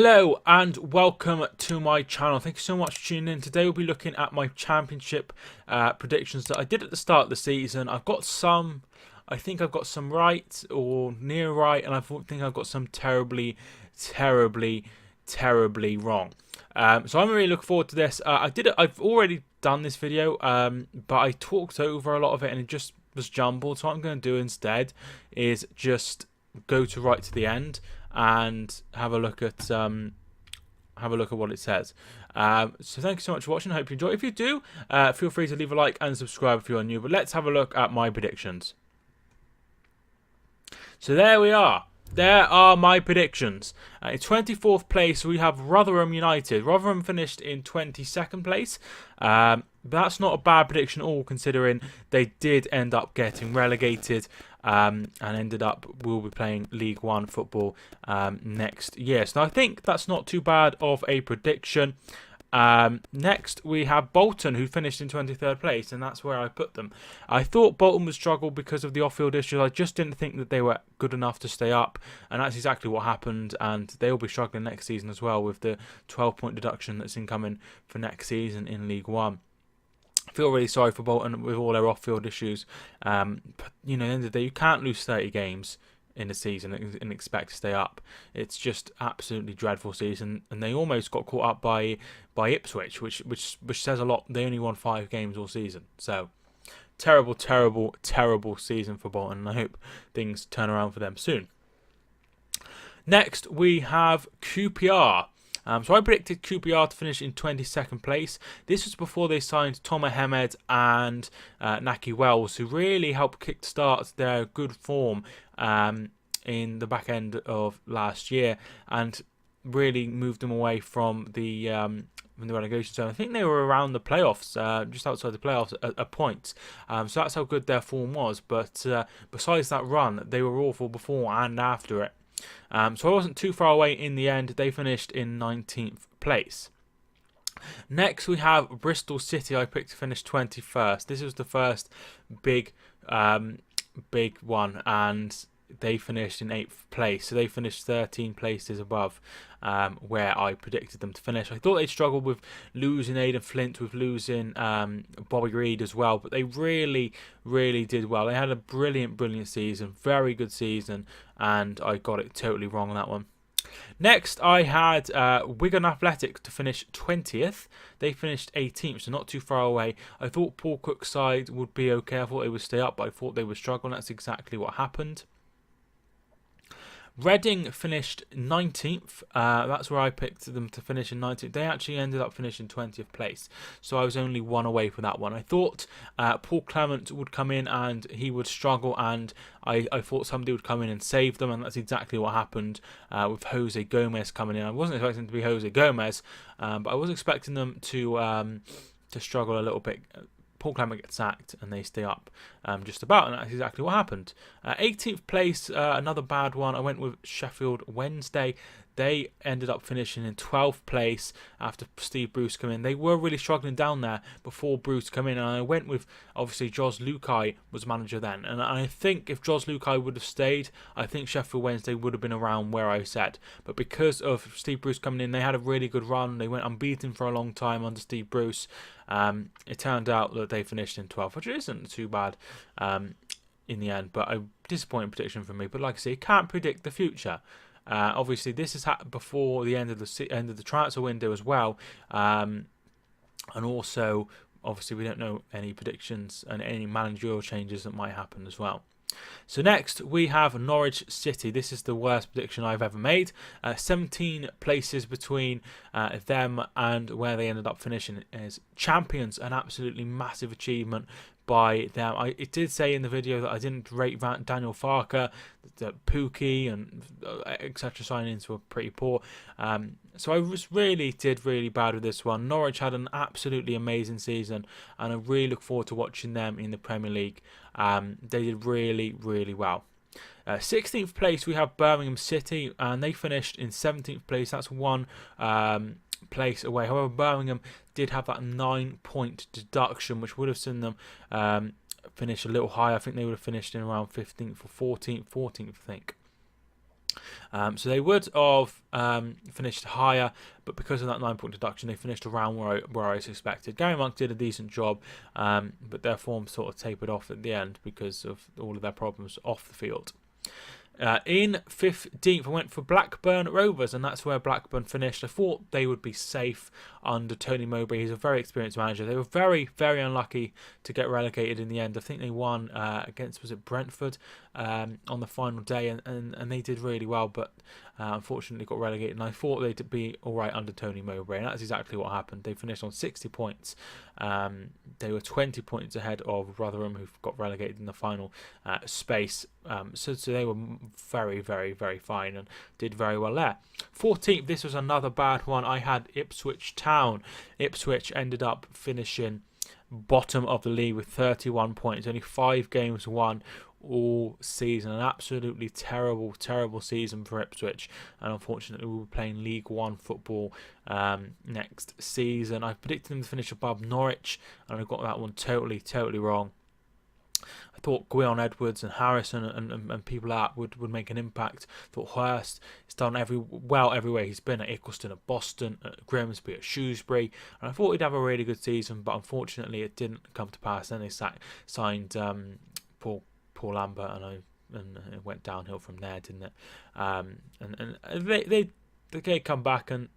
Hello and welcome to my channel. Thank you so much for tuning in. Today we'll be looking at my championship predictions that I did at the start of the season. I think I've got some right or near right, and I think I've got some terribly wrong. So I'm really looking forward to this. I've already done this video, but I talked over a lot of it and it just was jumbled. So what I'm going to do instead is just go right to the end and have a look at what it says. So thank you so much for watching. I hope you enjoy. If you do, feel free to leave a like and subscribe if you are new. But let's have a look at my predictions. So there we are. There are my predictions. In 24th place, we have Rotherham United. Rotherham finished in 22nd place. But that's not a bad prediction at all, considering they did end up getting relegated and will be playing League One football next year. So I think that's not too bad of a prediction. Next, we have Bolton, who finished in 23rd place, and that's where I put them. I thought Bolton would struggle because of the off-field issues. I just didn't think that they were good enough to stay up, and that's exactly what happened, and they'll be struggling next season as well with the 12-point deduction that's incoming for next season in League One. I feel really sorry for Bolton with all their off-field issues, but you know, at the end of the day, you can't lose 30 games in a season and expect to stay up. It's just absolutely dreadful season, and they almost got caught up by Ipswich, which says a lot. They only won 5 games all season, so terrible season for Bolton, and I hope things turn around for them soon. Next, we have QPR. So I predicted QPR to finish in 22nd place. This was before they signed Tomer Hemed and Naki Wells, who really helped kickstart their good form in the back end of last year and really moved them away from the relegation zone. I think they were around the playoffs, just outside the playoffs at points. So that's how good their form was. But besides that run, they were awful before and after it. So I wasn't too far away in the end. They finished in 19th place. Next, we have Bristol City. I picked to finish 21st. This was the first big one, and they finished in 8th place. So they finished 13 places above where I predicted them to finish. I thought they'd struggle with losing Aidan Flint, with losing Bobby Reid as well, but they really did well. They had a brilliant season, very good season, and I got it totally wrong on that one. Next, I had Wigan Athletic to finish 20th. They finished 18th, so not too far away. I thought Paul Cook's side would be okay. I thought they would stay up, but I thought they would struggle, and that's exactly what happened. Reading finished 19th. That's where I picked them to finish in 19th. They actually ended up finishing 20th place, so I was only one away from that one. I thought Paul Clement would come in and he would struggle, and I thought somebody would come in and save them, and that's exactly what happened with Jose Gomez coming in. I wasn't expecting it to be Jose Gomez, but I was expecting them to struggle a little bit. Paul Clement gets sacked and they stay up just about, and that's exactly what happened. 18th place, another bad one. I went with Sheffield Wednesday. They ended up finishing in 12th place after Steve Bruce came in. They were really struggling down there before Bruce came in, and I went with, obviously, Jos Luhukay was manager then. And I think if Jos Luhukay would have stayed, I think Sheffield Wednesday would have been around where I said. But because of Steve Bruce coming in, they had a really good run. They went unbeaten for a long time under Steve Bruce. It turned out that they finished in 12th, which isn't too bad in the end. But a disappointing prediction for me. But like I say, you can't predict the future. Obviously, this has happened before the end of the transfer window as well, and also obviously we don't know any predictions and any managerial changes that might happen as well. So next we have Norwich City. This is the worst prediction I've ever made. 17 places between them and where they ended up finishing as champions. An absolutely massive achievement by them. It did say in the video that I didn't rate Daniel Farker, that Pookie and etc. signings were pretty poor. So I did really bad with this one. Norwich had an absolutely amazing season, and I really look forward to watching them in the Premier League. They did really well. 16th place we have Birmingham City, and they finished in 17th place. That's one place away. However, Birmingham did have that 9-point deduction, which would have seen them finish a little higher. I think they would have finished in around 15th or 14th, I think. So they would have finished higher, but because of that 9-point deduction, they finished around where I suspected. Gary Monk did a decent job, but their form sort of tapered off at the end because of all of their problems off the field. In 15th, I went for Blackburn Rovers, and that's where Blackburn finished. I thought they would be safe under Tony Mowbray. He's a very experienced manager. They were very, very unlucky to get relegated in the end. I think they won against, was it Brentford, on the final day, and they did really well, but unfortunately got relegated. And I thought they'd be all right under Tony Mowbray, and that's exactly what happened. They finished on 60 points. They were 20 points ahead of Rotherham, who got relegated in the final space. So they were very, very, very fine and did very well there. 14th, this was another bad one. I had Ipswich Town. Ipswich ended up finishing bottom of the league with 31 points. Only 5 games won all season. An absolutely terrible, terrible season for Ipswich. And unfortunately, we'll be playing League One football next season. I predicted them to finish above Norwich, and I got that one totally, totally wrong. I thought Gwion Edwards and Harrison and people like that would make an impact. I thought Hurst has done everywhere he's been, at Eccleston, at Boston, at Grimsby, at Shrewsbury, and I thought he'd have a really good season, but unfortunately it didn't come to pass. Then they signed Paul Lambert, and it went downhill from there, didn't it? And they come back and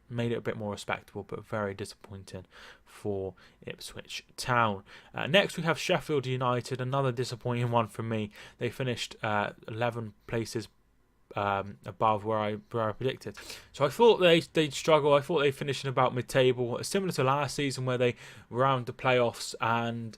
made it a bit more respectable, but very disappointing for Ipswich Town. Next we have Sheffield United, another disappointing one for me. They finished 11 places above where I predicted. So I thought they'd struggle. I thought they'd finish in about mid-table, similar to last season where they round the playoffs and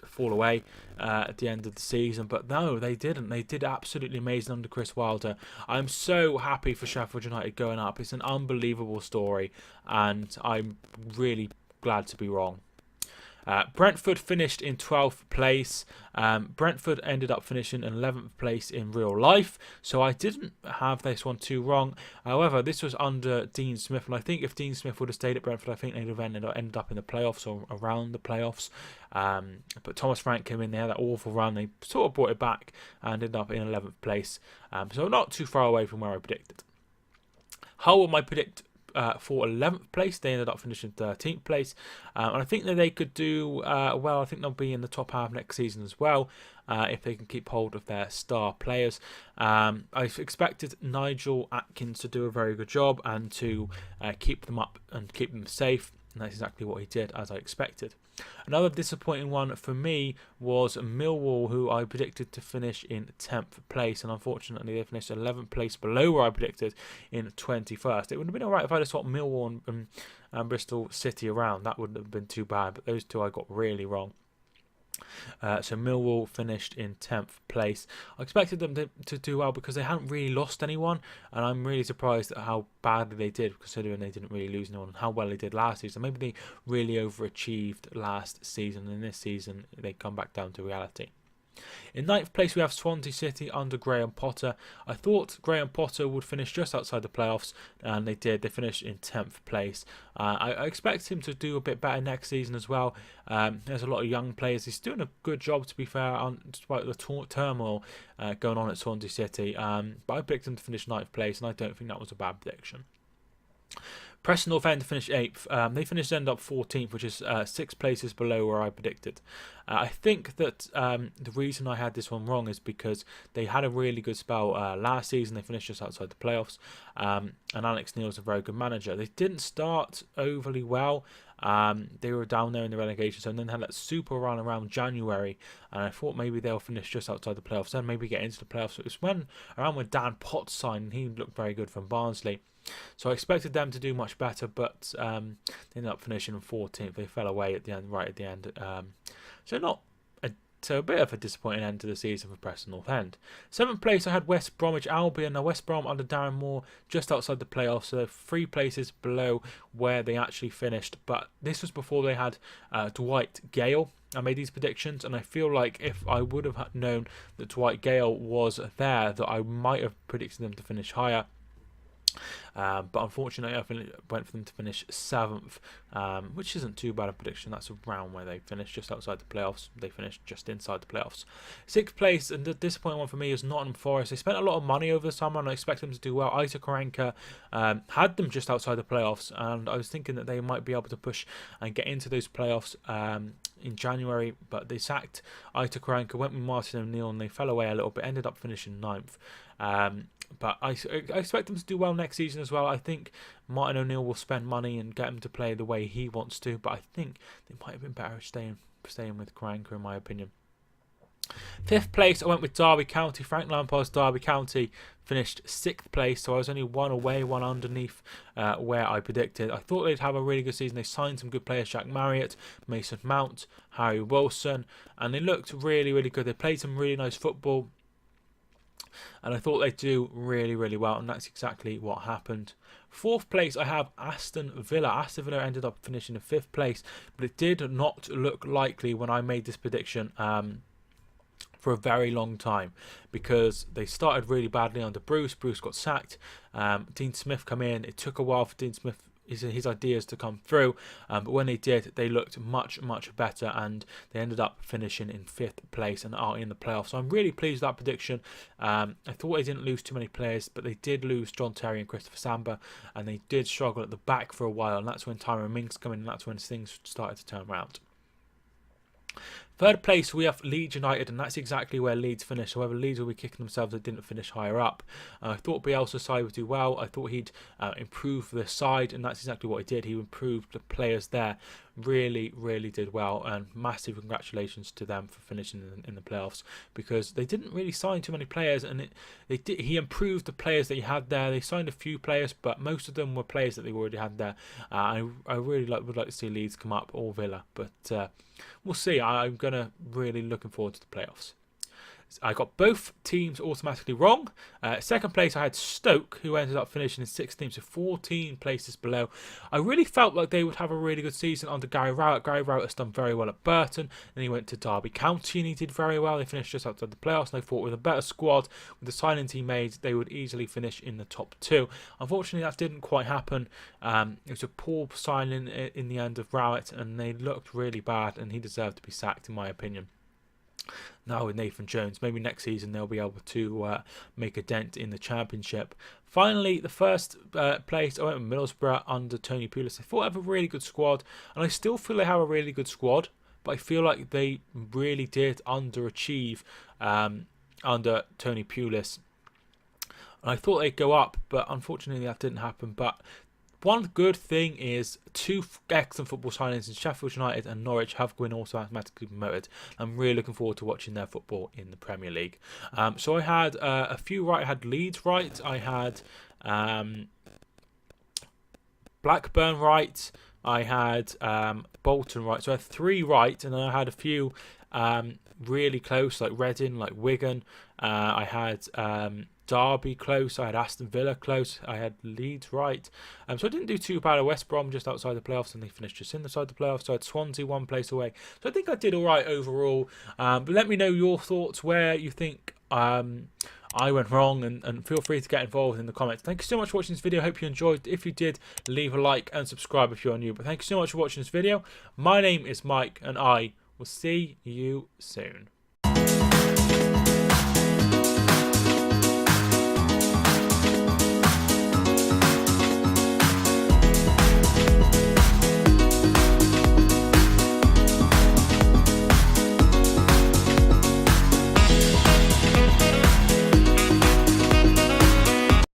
fall away at the end of the season, but no, they didn't. They did absolutely amazing under Chris Wilder. I'm so happy for Sheffield United going up. It's an unbelievable story, and I'm really glad to be wrong. Brentford finished in 12th place. Brentford ended up finishing in 11th place in real life, so I didn't have this one too wrong. However, this was under Dean Smith, and I think if Dean Smith would have stayed at Brentford, I think they'd have ended up in the playoffs or around the playoffs. But Thomas Frank came in there, that awful run. They sort of brought it back and ended up in 11th place. So not too far away from where I predicted. Hull were my predict for 11th place. They ended up finishing 13th place, and I think that they could do well. I think they'll be in the top half next season as well, if they can keep hold of their star players. I expected Nigel Atkins to do a very good job and to keep them up and keep them safe, and that's exactly what he did, as I expected. Another disappointing one for me was Millwall, who I predicted to finish in 10th place, and unfortunately they finished 11th place below where I predicted in 21st. It would have been alright if I'd have swapped Millwall and Bristol City around. That wouldn't have been too bad, but those two I got really wrong. So Millwall finished in 10th place. I expected them to do well because they hadn't really lost anyone, and I'm really surprised at how badly they did, considering they didn't really lose anyone, and how well they did last season. Maybe they really overachieved last season, and this season they come back down to reality. In 9th place we have Swansea City under Graham Potter. I thought Graham Potter would finish just outside the playoffs, and they did. They finished in 10th place. I expect him to do a bit better next season as well. There's a lot of young players. He's doing a good job, to be fair, despite the turmoil going on at Swansea City. But I picked him to finish 9th place, and I don't think that was a bad prediction. Preston North End finished 8th. They end up 14th, which is 6 places below where I predicted. I think that the reason I had this one wrong is because they had a really good spell last season. They finished just outside the playoffs, and Alex Neil's a very good manager. They didn't start overly well. They were down there in the relegation zone, and then had that super run around January, and I thought maybe they'll finish just outside the playoffs, then maybe get into the playoffs. It was around when Dan Potts signed, and he looked very good from Barnsley. So I expected them to do much better, but they ended up finishing in 14th. They fell away at the end, right at the end. So a bit of a disappointing end to the season for Preston North End. 7th place I had West Bromwich Albion. Now West Brom under Darren Moore just outside the playoffs, so they're 3 places below where they actually finished. But this was before they had Dwight Gale. I made these predictions, and I feel like if I would have known that Dwight Gale was there, that I might have predicted them to finish higher. But unfortunately, I went for them to finish 7th, which isn't too bad a prediction. That's around where they finished, just outside the playoffs. They finished just inside the playoffs. 6th place, and the disappointing one for me is Nottingham Forest. They spent a lot of money over the summer, and I expect them to do well. Aitor Karanka had them just outside the playoffs, and I was thinking that they might be able to push and get into those playoffs in January, but they sacked Aitor Karanka, went with Martin O'Neill, and they fell away a little bit, ended up finishing 9th. But I expect them to do well next season as well. I think Martin O'Neill will spend money and get him to play the way he wants to, but I think they might have been better staying with Karanka, in my opinion. 5th place, I went with Derby County. Frank Lampard's Derby County finished 6th place, so I was only one away, one underneath where I predicted. I thought they'd have a really good season. They signed some good players, Jack Marriott, Mason Mount, Harry Wilson, and they looked really, really good. They played some really nice football, and I thought they'd do really, really well, and that's exactly what happened. 4th place, I have Aston Villa. Aston Villa ended up finishing in 5th place, but it did not look likely when I made this prediction for a very long time, because they started really badly under Bruce. Bruce got sacked. Dean Smith come in. It took a while for Dean Smith his ideas to come through, but when they did, they looked much, much better, and they ended up finishing in 5th place and are in the playoffs. So I'm really pleased with that prediction. I thought they didn't lose too many players, but they did lose John Terry and Christopher Samba, and they did struggle at the back for a while, and that's when Tyrone Mings come in, and that's when things started to turn around. 3rd place, we have Leeds United, and that's exactly where Leeds finished. However, Leeds will be kicking themselves they didn't finish higher up. I thought Bielsa's side would do well. I thought he'd improve the side, and that's exactly what he did. He improved the players there. Really, really did well, and massive congratulations to them for finishing in the playoffs, because they didn't really sign too many players, and he improved the players that he had there. They signed a few players, but most of them were players that they already had there. I really would like to see Leeds come up, or Villa, but we'll see. I'm gonna really looking forward to the playoffs. I got both teams automatically wrong. 2nd place, I had Stoke, who ended up finishing in 16th, so 14 places below. I really felt like they would have a really good season under Gary Rowett. Gary Rowett has done very well at Burton, and he went to Derby County and he did very well. They finished just outside the playoffs, and I thought with a better squad, with the signings he made, they would easily finish in the top 2. Unfortunately, that didn't quite happen. It was a poor signing in the end of Rowett, and they looked really bad, and he deserved to be sacked, in my opinion. Now with Nathan Jones, maybe next season they'll be able to make a dent in the Championship. Finally, the 1st place, I went with Middlesbrough under Tony Pulis. I thought I have a really good squad, and I still feel they have a really good squad, but I feel like they really did underachieve under Tony Pulis. And I thought they'd go up, but unfortunately that didn't happen. But one good thing is 2 excellent football signings in Sheffield United and Norwich have been automatically promoted. I'm really looking forward to watching their football in the Premier League. So I had a few right. I had Leeds right. I had Blackburn right. I had Bolton right. So I had 3 right, and then I had a few really close, like Reading, like Wigan. I had Derby close, I had Aston Villa close, I had Leeds right. So I didn't do too bad at West Brom, just outside the playoffs, and they finished just inside the playoffs. So I had Swansea 1 place away. So I think I did all right overall. But let me know your thoughts, where you think I went wrong, and feel free to get involved in the comments. Thank you so much for watching this video. Hope you enjoyed. If you did, leave a like and subscribe if you're new. But thank you so much for watching this video. My name is Mike, and I will see you soon.